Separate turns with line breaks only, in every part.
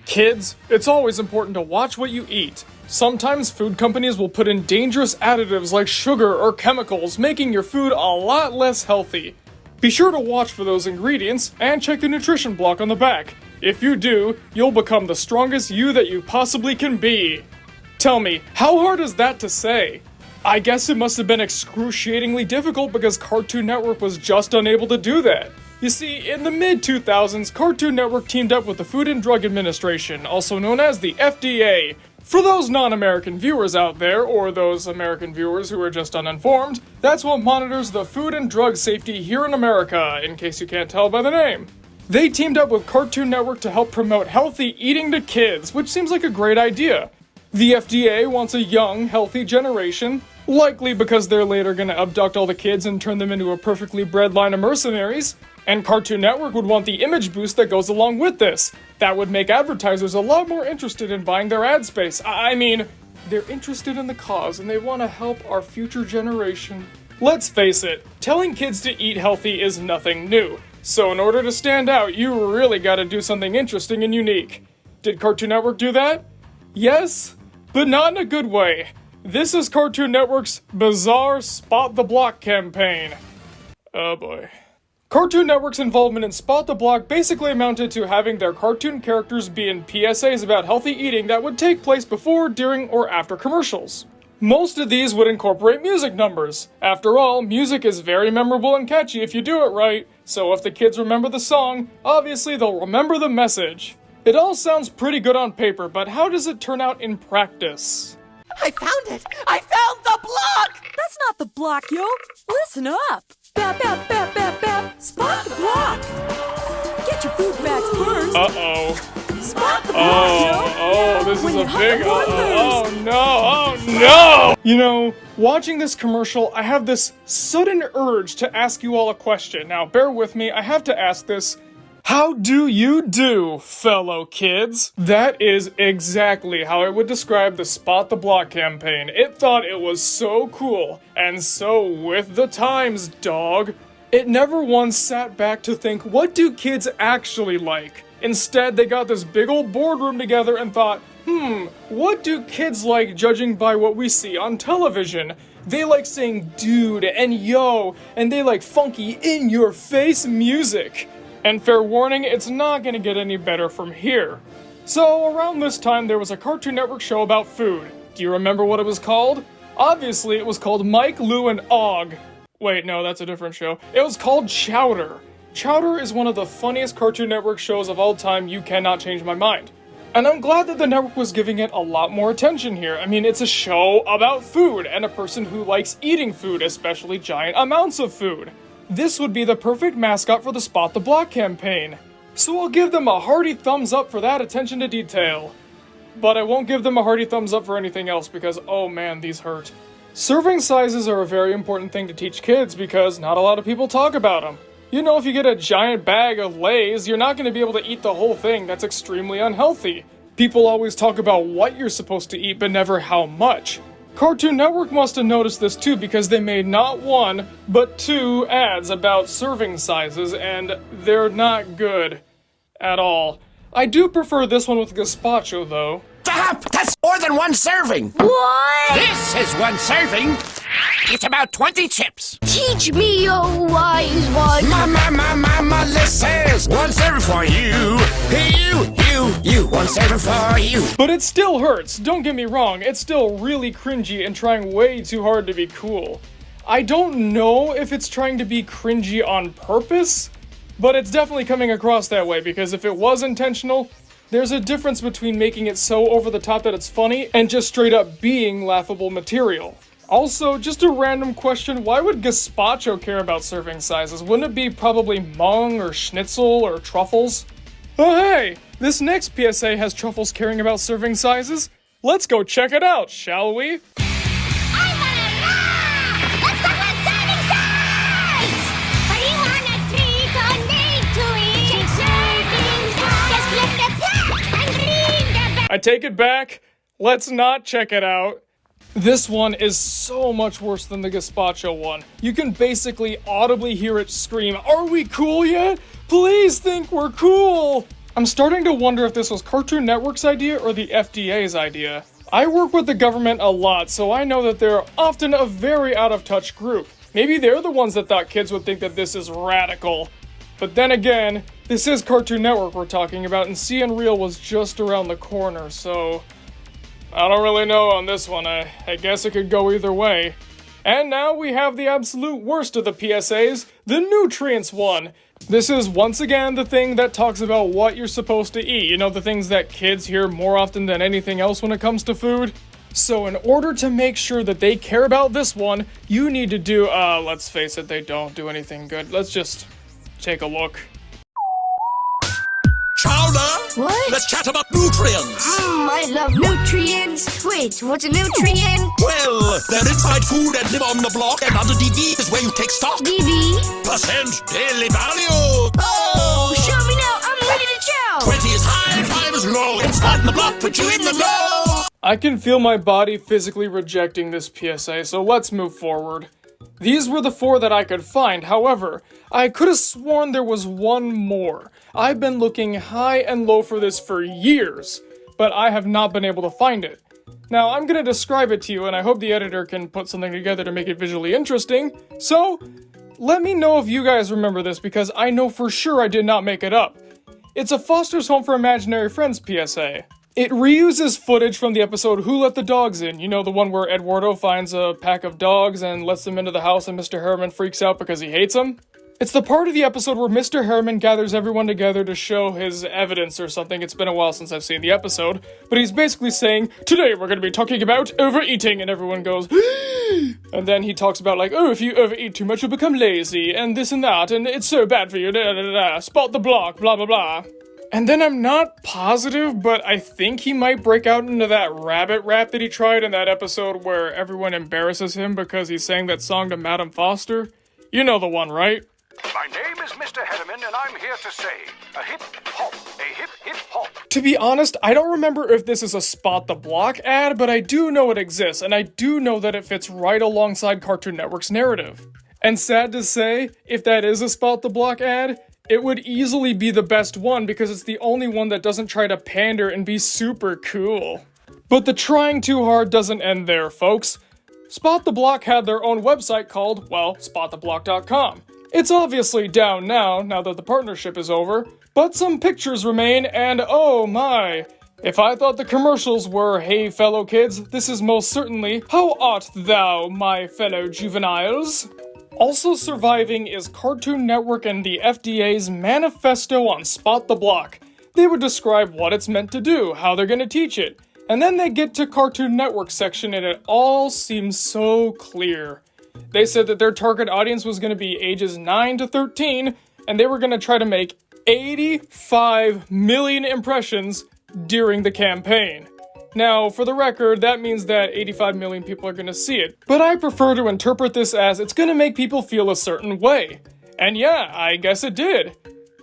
Kids, it's always important to watch what you eat. Sometimes food companies will put in dangerous additives like sugar or chemicals, making your food a lot less healthy. Be sure to watch for those ingredients and check the nutrition block on the back. If you do, you'll become the strongest you that you possibly can be. Tell me, how hard is that to say? I guess it must have been excruciatingly difficult because Cartoon Network was just unable to do that. You see, in the mid-2000s, Cartoon Network teamed up with the Food and Drug Administration, also known as the FDA. For those non-American viewers out there, or those American viewers who are just uninformed, that's what monitors the food and drug safety here in America, in case you can't tell by the name. They teamed up with Cartoon Network to help promote healthy eating to kids, which seems like a great idea. The FDA wants a young, healthy generation, likely because they're later gonna abduct all the kids and turn them into a perfectly bred line of mercenaries. And Cartoon Network would want the image boost that goes along with this. That would make advertisers a lot more interested in buying their ad space. I mean, they're interested in the cause and they want to help our future generation. Let's face it, telling kids to eat healthy is nothing new. So in order to stand out, you really gotta do something interesting and unique. Did Cartoon Network do that? Yes, but not in a good way. This is Cartoon Network's bizarre Spot the Block campaign. Oh boy. Cartoon Network's involvement in Spot the Block basically amounted to having their cartoon characters be in PSAs about healthy eating that would take place before, during, or after commercials. Most of these would incorporate music numbers. After all, music is very memorable and catchy if you do it right, so if the kids remember the song, obviously they'll remember the message. It all sounds pretty good on paper, but how does it turn out in practice?
I found it! I found the block!
That's not the block, yo! Listen up! Bap, bap, bap, bap, bap! Spot the block! Get your food facts first!
Uh-oh.
Spot the block, yo!
Oh, this
When
is a
you
big
hunt the
oh
wonders.
no, oh no! You know, watching this commercial, I have this sudden urge to ask you all a question. Now, bear with me, I have to ask this. How do you do, fellow kids? That is exactly how I would describe the Spot the Block campaign. It thought it was so cool, and so with the times, dog. It never once sat back to think, what do kids actually like? Instead, they got this big old boardroom together and thought, what do kids like judging by what we see on television? They like saying dude and yo, and they like funky in-your-face music. And fair warning, it's not gonna get any better from here. So around this time there was a Cartoon Network show about food. Do you remember what it was called? Obviously it was called Mike, Lou, and Og. Wait, no, that's a different show. It was called Chowder. Chowder is one of the funniest Cartoon Network shows of all time. You cannot change my mind. And I'm glad that the network was giving it a lot more attention here. I mean, it's a show about food and a person who likes eating food, especially giant amounts of food. This would be the perfect mascot for the Spot the Block campaign. So I'll give them a hearty thumbs up for that attention to detail. But I won't give them a hearty thumbs up for anything else because, oh man, these hurt. Serving sizes are a very important thing to teach kids because not a lot of people talk about them. You know, if you get a giant bag of Lay's, you're not going to be able to eat the whole thing. That's extremely unhealthy. People always talk about what you're supposed to eat, but never how much. Cartoon Network must have noticed this too because they made not one, but 2 ads about serving sizes, and they're not good at all. I do prefer this one with gazpacho though.
Stop! That's more than one serving!
What?
This is one serving! It's about 20 chips!
Teach me, oh wise one.
Mama, listen! One serving for you! You! One serving for you!
But it still hurts, don't get me wrong, it's still really cringy and trying way too hard to be cool. I don't know if it's trying to be cringy on purpose, but it's definitely coming across that way because if it was intentional, there's a difference between making it so over the top that it's funny and just straight up being laughable material. Also, just a random question, why would gazpacho care about serving sizes? Wouldn't it be probably mung or schnitzel or truffles? Oh hey, this next PSA has truffles caring about serving sizes. Let's go check it out, shall we?
I wanna rock! Let's talk about serving size! What do you wanna treat or need to eat? Take serving size! Just flip the pack and read the back!
I take it back. Let's not check it out. This one is so much worse than the gazpacho one. You can basically audibly hear it scream, "Are we cool yet? Please think we're cool!" I'm starting to wonder if this was Cartoon Network's idea or the FDA's idea. I work with the government a lot, so I know that they're often a very out-of-touch group. Maybe they're the ones that thought kids would think that this is radical. But then again, this is Cartoon Network we're talking about, and CN Real was just around the corner, so I don't really know on this one. I guess it could go either way. And now we have the absolute worst of the PSAs, the nutrients one. This is once again the thing that talks about what you're supposed to eat. You know, the things that kids hear more often than anything else when it comes to food. So in order to make sure that they care about this one, you need to do, let's face it, they don't do anything good. Let's just take a look.
Chowder!
What?
Let's chat about nutrients!
I love nutrients. Wait, what's a nutrient?
Well, they're inside food and live on the block, and under DV is where you take stock.
DV?
Percent daily value!
Oh, show me now. I'm ready to chow.
20 is high, 5 is low, and spot in the block put you in the know!
I can feel my body physically rejecting this PSA, so let's move forward. These were the 4 that I could find, however, I could have sworn there was one more. I've been looking high and low for this for years, but I have not been able to find it. Now, I'm gonna describe it to you, and I hope the editor can put something together to make it visually interesting, so let me know if you guys remember this, because I know for sure I did not make it up. It's a Foster's Home for Imaginary Friends PSA. It reuses footage from the episode Who Let the Dogs In? You know, the one where Eduardo finds a pack of dogs and lets them into the house and Mr. Harriman freaks out because he hates them. It's the part of the episode where Mr. Harriman gathers everyone together to show his evidence or something. It's been a while since I've seen the episode, but he's basically saying, today we're going to be talking about overeating, and everyone goes, and then he talks about like, oh, if you overeat too much you'll become lazy, and this and that, and it's so bad for you, da da da da, spot the block, blah blah blah. And then I'm not positive, but I think he might break out into that rabbit rap that he tried in that episode where everyone embarrasses him because he sang that song to Madam Foster. You know the one, right?
My name is Mr. Harriman, and I'm here to say, a hip hop, a hip hip hop.
To be honest, I don't remember if this is a Spot the Block ad, but I do know it exists, and I do know that it fits right alongside Cartoon Network's narrative. And sad to say, if that is a Spot the Block ad, it would easily be the best one because it's the only one that doesn't try to pander and be super cool. But the trying too hard doesn't end there, folks. Spot the Block had their own website called, well, spottheblock.com. It's obviously down now that the partnership is over, but some pictures remain, and oh my. If I thought the commercials were, hey fellow kids, this is most certainly, how art thou, my fellow juveniles? Also surviving is Cartoon Network and the FDA's manifesto on Spot the Block. They would describe what it's meant to do, how they're gonna teach it, and then they get to Cartoon Network section and it all seems so clear. They said that their target audience was gonna be ages 9 to 13, and they were gonna try to make 85 million impressions during the campaign. Now, for the record, that means that 85 million people are gonna see it, but I prefer to interpret this as it's gonna make people feel a certain way. And yeah, I guess it did.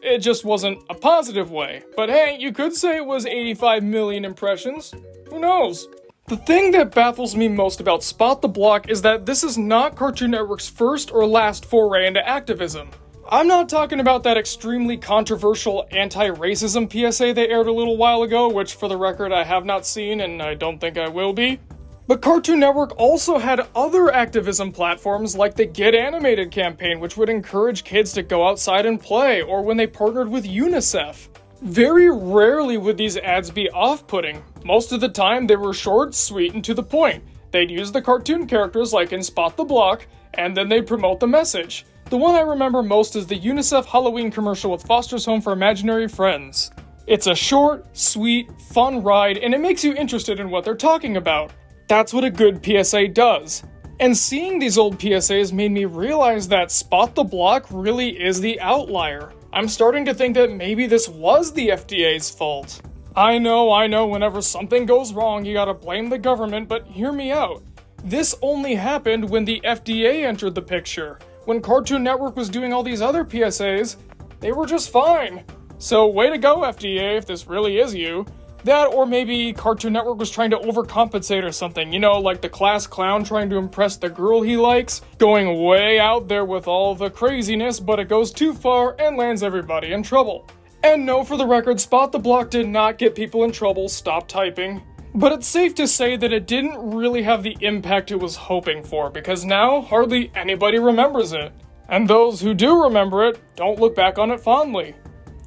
It just wasn't a positive way. But hey, you could say it was 85 million impressions. Who knows? The thing that baffles me most about Spot the Block is that this is not Cartoon Network's first or last foray into activism. I'm not talking about that extremely controversial anti-racism PSA they aired a little while ago, which for the record I have not seen and I don't think I will be. But Cartoon Network also had other activism platforms like the Get Animated campaign, which would encourage kids to go outside and play, or when they partnered with UNICEF. Very rarely would these ads be off-putting. Most of the time they were short, sweet, and to the point. They'd use the cartoon characters like in Spot the Block, and then they'd promote the message. The one I remember most is the UNICEF Halloween commercial with Foster's Home for Imaginary Friends. It's a short, sweet, fun ride, and it makes you interested in what they're talking about. That's what a good PSA does. And seeing these old PSAs made me realize that Spot the Block really is the outlier. I'm starting to think that maybe this was the FDA's fault. I know, whenever something goes wrong you gotta blame the government, but hear me out. This only happened when the FDA entered the picture. When Cartoon Network was doing all these other PSAs, they were just fine. So way to go, FDA, if this really is you. That, or maybe Cartoon Network was trying to overcompensate or something. You know, like the class clown trying to impress the girl he likes, going way out there with all the craziness, but it goes too far and lands everybody in trouble. And no, for the record, Spot the Block did not get people in trouble, stop typing. But it's safe to say that it didn't really have the impact it was hoping for, because now hardly anybody remembers it. And those who do remember it don't look back on it fondly.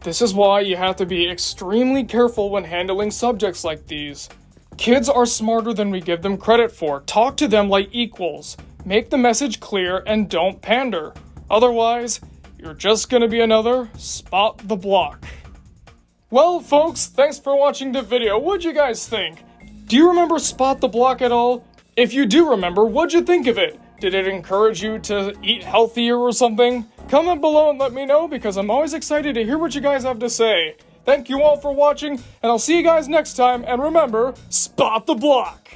This is why you have to be extremely careful when handling subjects like these. Kids are smarter than we give them credit for. Talk to them like equals. Make the message clear and don't pander. Otherwise, you're just gonna be another Spot the Block. Well, folks, thanks for watching the video. What'd you guys think? Do you remember Spot the Block at all? If you do remember, what'd you think of it? Did it encourage you to eat healthier or something? Comment below and let me know, because I'm always excited to hear what you guys have to say. Thank you all for watching, and I'll see you guys next time, and remember, Spot the Block!